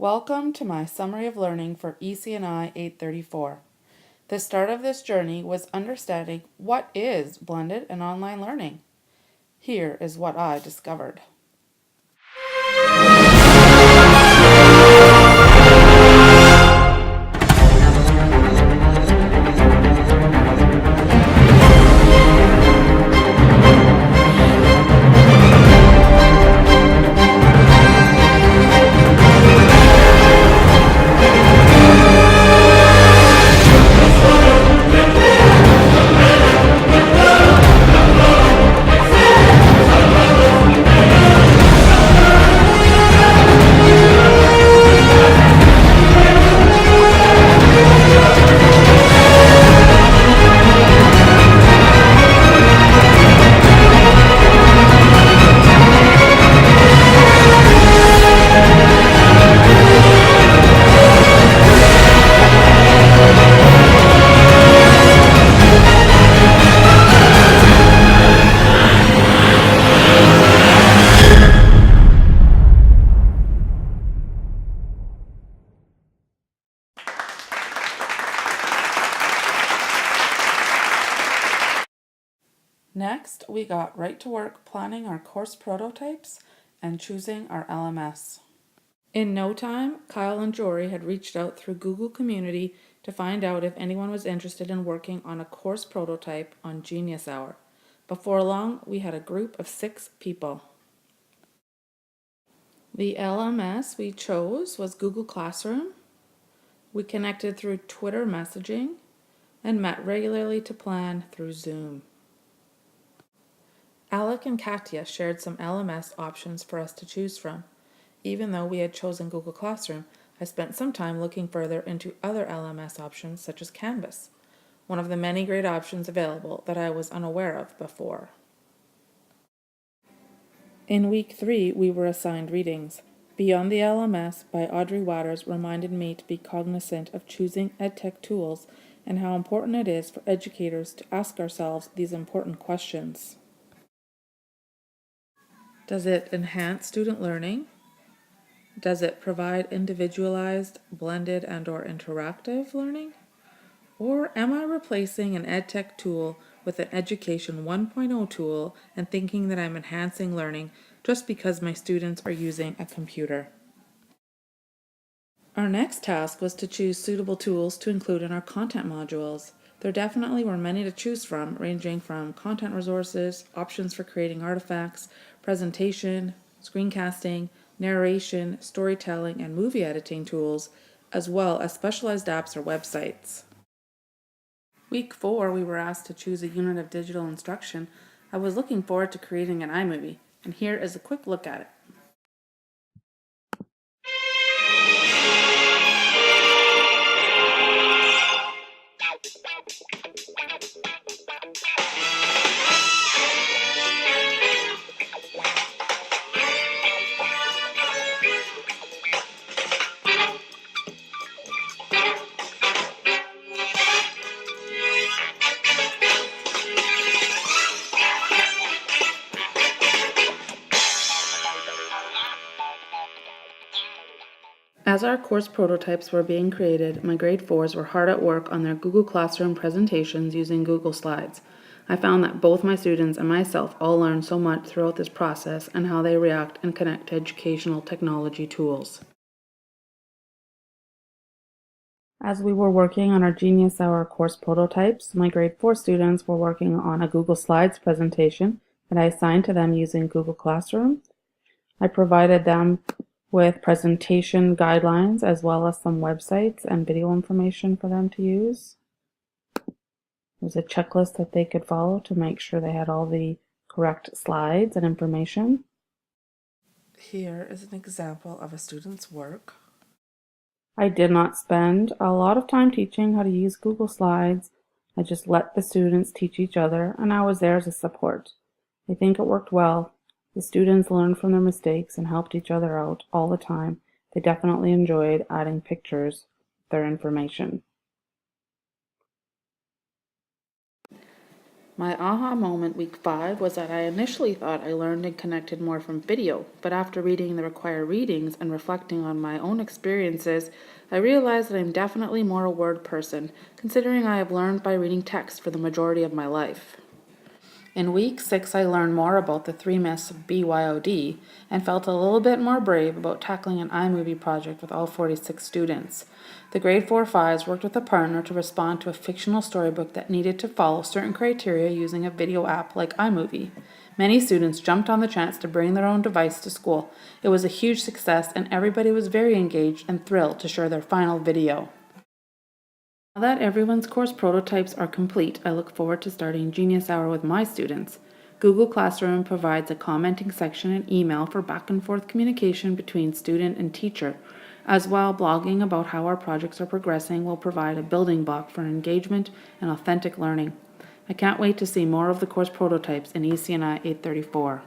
Welcome to my summary of learning for ECNI 834. The start of this journey was understanding what is blended and online learning. Here is what I discovered. Next, we got right to work planning our course prototypes and choosing our LMS. In no time, Kyle and Jory had reached out through Google Community to find out if anyone was interested in working on a course prototype on Genius Hour. Before long, we had a group of 6 people. The LMS we chose was Google Classroom. We connected through Twitter messaging and met regularly to plan through Zoom. Alec and Katya shared some LMS options for us to choose from. Even though we had chosen Google Classroom, I spent some time looking further into other LMS options such as Canvas, one of the many great options available that I was unaware of before. In week 3, we were assigned readings. Beyond the LMS by Audrey Waters reminded me to be cognizant of choosing EdTech tools and how important it is for educators to ask ourselves these important questions. Does it enhance student learning? Does it provide individualized, blended, and/or interactive learning? Or am I replacing an EdTech tool with an Education 1.0 tool and thinking that I'm enhancing learning just because my students are using a computer? Our next task was to choose suitable tools to include in our content modules. There definitely were many to choose from, ranging from content resources, options for creating artifacts, presentation, screencasting, narration, storytelling, and movie editing tools, as well as specialized apps or websites. Week 4, we were asked to choose a unit of digital instruction. I was looking forward to creating an iMovie, and here is a quick look at it. As our course prototypes were being created, my grade 4s were hard at work on their Google Classroom presentations using Google Slides. I found that both my students and myself all learned so much throughout this process and how they react and connect to educational technology tools. As we were working on our Genius Hour course prototypes, my grade 4 students were working on a Google Slides presentation that I assigned to them using Google Classroom. I provided them with presentation guidelines as well as some websites and video information for them to use. There's a checklist that they could follow to make sure they had all the correct slides and information. Here is an example of a student's work. I did not spend a lot of time teaching how to use Google Slides. I just let the students teach each other, and I was there as a support. I think it worked well. The students learned from their mistakes and helped each other out all the time. They definitely enjoyed adding pictures with their information. My aha moment week 5 was that I initially thought I learned and connected more from video, but after reading the required readings and reflecting on my own experiences, I realized that I'm definitely more a word person, considering I have learned by reading text for the majority of my life. In week 6, I learned more about the 3 myths of BYOD and felt a little bit more brave about tackling an iMovie project with all 46 students. The grade 4-5s worked with a partner to respond to a fictional storybook that needed to follow certain criteria using a video app like iMovie. Many students jumped on the chance to bring their own device to school. It was a huge success and everybody was very engaged and thrilled to share their final video. Now that everyone's course prototypes are complete, I look forward to starting Genius Hour with my students. Google Classroom provides a commenting section and email for back and forth communication between student and teacher. As well, blogging about how our projects are progressing will provide a building block for engagement and authentic learning. I can't wait to see more of the course prototypes in ECNI 834.